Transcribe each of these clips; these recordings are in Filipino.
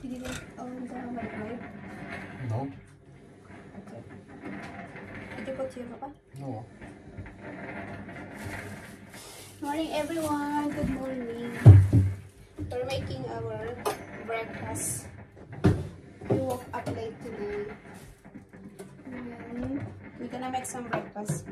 You didn't own the microwave? No. Okay. Did you put here, Papa? No. Morning, everyone. Good morning. We're making our breakfast. We woke up late today. And we're gonna make some breakfast.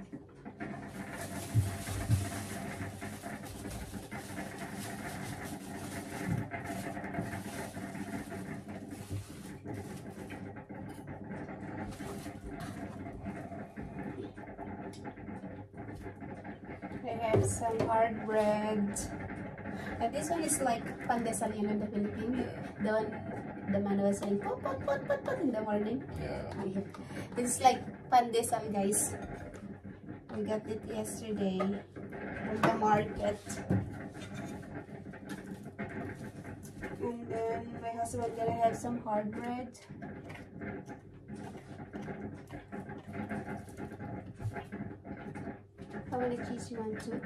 I have some hard bread. And this one is like pandesal in the Philippines. The one the man was saying pot in the morning. Yeah. This is like pandesal, guys. We got it yesterday from the market. And then my husband gonna have some hard bread. How many cheese you want to?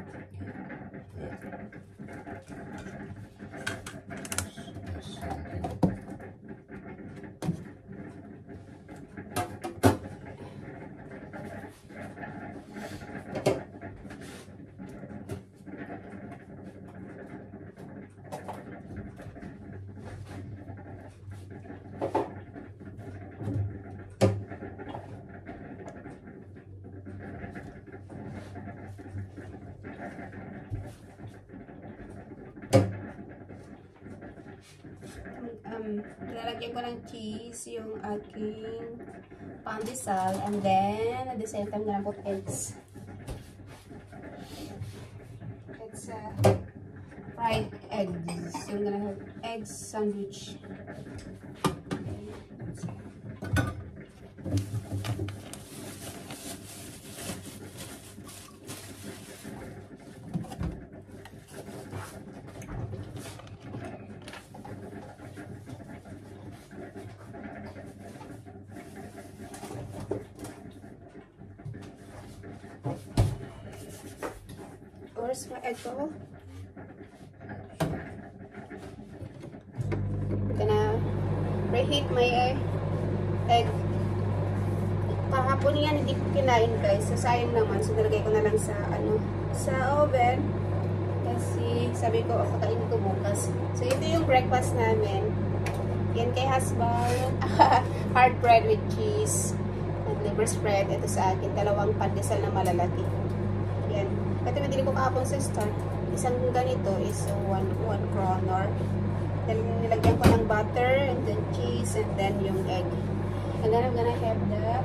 Lalagyan ko ng cheese yung aking pandesal, and then at the same time gonna put eggs. It's fried eggs. So I'm gonna have egg sandwich. Where's my egg bowl? I'm gonna reheat my egg. Kahapon yan, hindi ko kinain, guys. So, sayang naman. So, nalagay ko na lang sa, sa oven. Kasi, sabi ko, pakain ko bukas. So, ito yung breakfast namin. Yan kay husband. Hard bread with cheese. And liver spread. Ito sa akin. Dalawang pandesal na malalaki. Yan. Ito binili ko kahapon sa store. Isang ganito is 1 kroner. Then nilagyan ko ng butter and then cheese and then yung egg. And then I'm gonna have the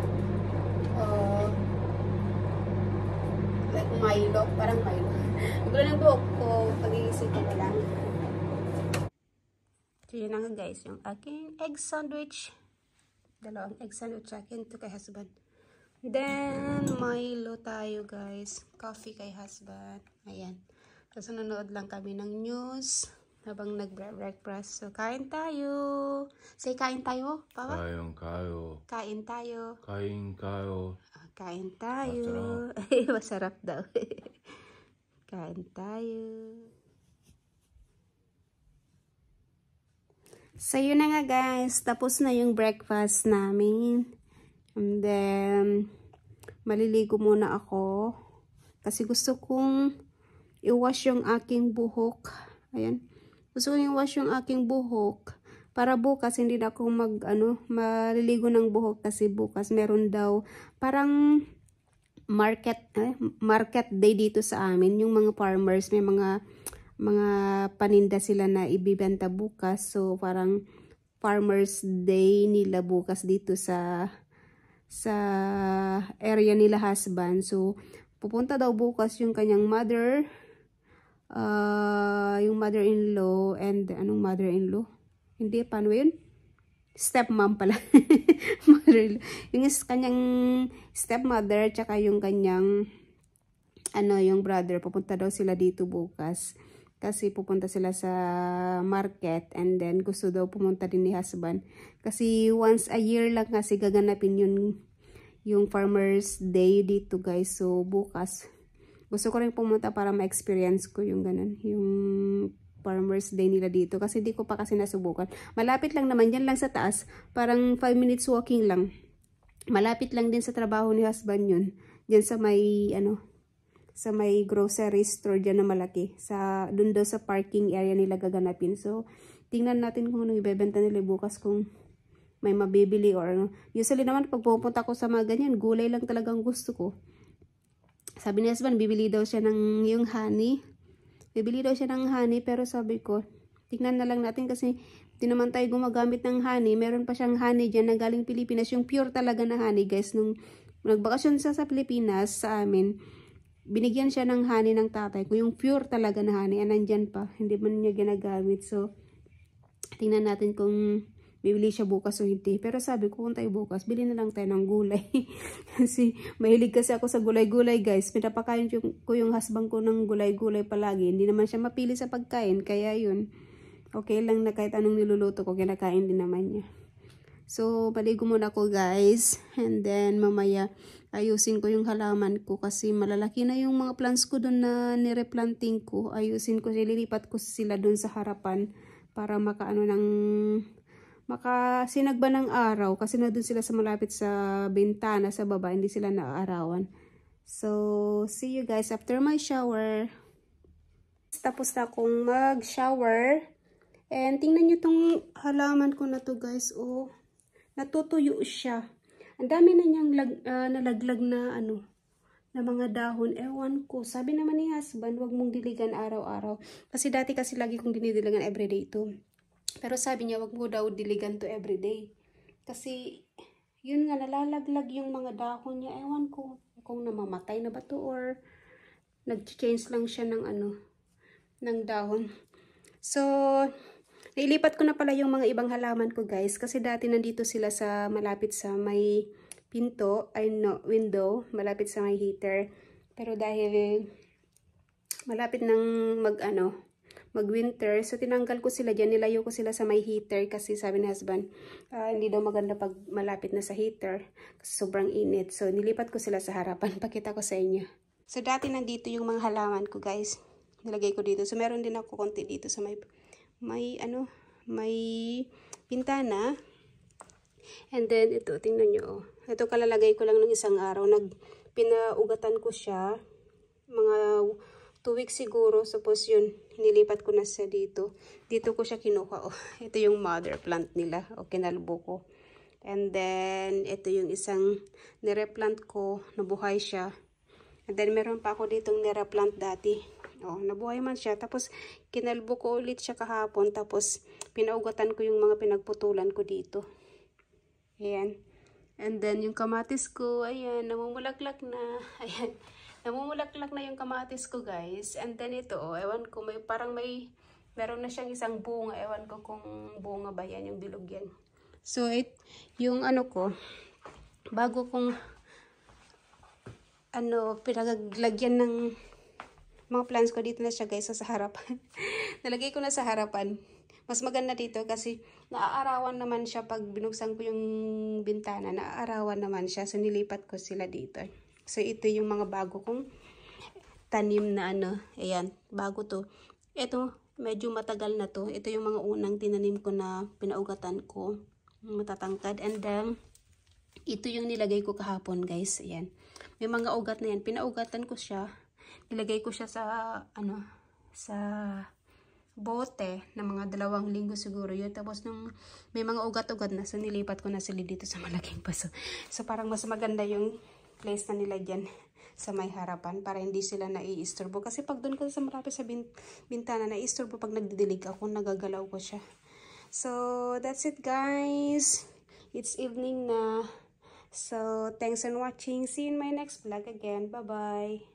like Milo, parang Milo. Gulo ng buhok ko, pag-iisip ko na lang. So yun na nga, guys, yung aking egg sandwich. Dalawang egg sandwich sa akin, ito kay husband. Then, Milo tayo, guys. Coffee kay husband. Ayan. So, nanonood lang kami ng news habang nag-breakfast. So, kain tayo. Say, kain tayo, Papa? Kain kayo. Kain tayo. Kain kayo. Kain tayo. Masarap daw. Kain tayo. So, yun na nga, guys. Tapos na yung breakfast namin. And then, maliligo muna ako. Kasi gusto kong i-wash yung aking buhok. Ayan. Gusto kong i-wash yung aking buhok. Para bukas, hindi na ako maliligo ng buhok. Kasi bukas, meron daw parang market day dito sa amin. Yung mga farmers, may mga paninda sila na ibibenta bukas. So, parang farmers day nila bukas dito sa area nila husband. So, pupunta daw bukas yung kanyang mother, yung mother-in-law, and anong mother-in-law? Hindi, paano yun? Stepmom pala. Mother-in-law. Yung kanyang stepmother, tsaka yung kanyang, yung brother, pupunta daw sila dito bukas. Kasi pupunta sila sa market, and then gusto daw pumunta din ni husband. Kasi once a year lang kasi gaganapin yung Farmers Day dito, guys. So bukas gusto ko rin pumunta para ma-experience ko yung ganun, yung Farmers Day nila dito. Kasi di ko pa kasi nasubukan. Malapit lang naman, yan lang sa taas. Parang 5 minutes walking lang. Malapit lang din sa trabaho ni husband yun. Diyan sa may, sa may grocery store dyan na malaki. Dun daw sa parking area nila gaganapin. So, tingnan natin kung ano ibebenta nila bukas kung may mabibili or ano. Usually naman pag pupunta ko sa mga ganyan, gulay lang talagang gusto ko. Sabi ni husband, bibili daw siya ng yung honey. Bibili daw siya ng honey, pero sabi ko, tingnan na lang natin kasi di naman tayo gumagamit ng honey. Meron pa siyang honey dyan na galing Pilipinas. Yung pure talaga na honey, guys. Nung nagbakasyon siya sa Pilipinas, sa amin, binigyan siya ng honey ng tatay ko. Yung pure talaga na honey. Nandyan pa. Hindi man niya ginagamit. So, tingnan natin kung bibili siya bukas o hindi. Pero sabi ko, kung tayo bukas, bili na lang tayo ng gulay. Kasi mahilig kasi ako sa gulay-gulay, guys. Pinapakain ko yung husband ko ng gulay-gulay palagi. Hindi naman siya mapili sa pagkain. Kaya yun, okay lang na kahit anong niluluto ko, kinakain din naman niya. So, maligo muna ako, guys. And then, mamaya, ayusin ko yung halaman ko. Kasi malalaki na yung mga plants ko doon na nireplanting ko. Ayusin ko, lilipat ko sila doon sa harapan. Para makasinagba ng araw kasi na doon sila sa malapit sa bintana sa baba, hindi sila naaarawan. So, see you guys after my shower. Tapos na akong mag-shower. And tingnan nyo tong halaman ko na to, guys. Oh, natutuyo siya. Ang dami na niyang nalaglag na na mga dahon. Ewan ko. Sabi naman ni husband, wag mong diligan araw-araw. Kasi dati kasi lagi kong dinidiligan everyday ito. Pero sabi niya, wag mo daw diligan to everyday. Kasi, yun nga, nalalaglag yung mga dahon niya. Ewan ko kung namamatay na ba to or nag-change lang siya ng ng dahon. So, nailipat ko na pala yung mga ibang halaman ko, guys. Kasi dati nandito sila sa malapit sa may pinto, window, malapit sa may heater. Pero dahil malapit nang mag-winter, so tinanggal ko sila dyan, nilayo ko sila sa may heater kasi sabi ni husband, hindi daw maganda pag malapit na sa heater kasi sobrang init. So nilipat ko sila sa harapan, pakita ko sa inyo. So dati nandito yung mga halaman ko, guys, nilagay ko dito. So meron din ako konti dito sa may pintana. And then ito, tingnan nyo, ito kalalagay ko lang ng isang araw, pinaugatan ko siya mga 2 weeks siguro. Suppose yun, nilipat ko na siya dito. Dito ko siya kinuha. Oh, ito yung mother plant nila. O, kinalbo ko. And then, ito yung isang nireplant ko. Nabuhay siya. And then, meron pa ako ditong nireplant dati. Oh, nabuhay man siya. Tapos, kinalbo ko ulit siya kahapon. Tapos, pinaugatan ko yung mga pinagputulan ko dito. Ayan. And then, yung kamatis ko, ayan, namumulaklak na. Ayan. Namumulaklak na yung kamatis ko, guys. And then ito, ewan ko, meron na siyang isang bunga. Ewan ko kung bunga ba yan, yung bilog yan. So, yung ko, bago kong, pinaglagyan ng mga plants ko, dito na siya, guys, sa harapan. Nalagay ko na sa harapan. Mas maganda dito kasi naaarawan naman siya pag binuksan ko yung bintana. Naaarawan naman siya. So, nilipat ko sila dito. So, ito yung mga bago kong tanim na ayan, bago to. Ito, medyo matagal na to. Ito yung mga unang tinanim ko na pinaugatan ko. Matatangkad. And then, ito yung nilagay ko kahapon, guys. Ayan. May mga ugat na yan. Pinaugatan ko siya. Nilagay ko siya sa, sa bote na mga 2 linggo siguro yun. Tapos, nung may mga ugat-ugat na, so nilipat ko na sila dito sa malaking paso. So, parang mas maganda yung place na nila dyan sa may harapan para hindi sila naiisturbo. Kasi pag doon ko sa malapit sa bintana, naiisturbo pag nagdidilig ako, nagagalaw ko siya. So, that's it, guys. It's evening na. So, thanks for watching. See you in my next vlog again. Bye-bye.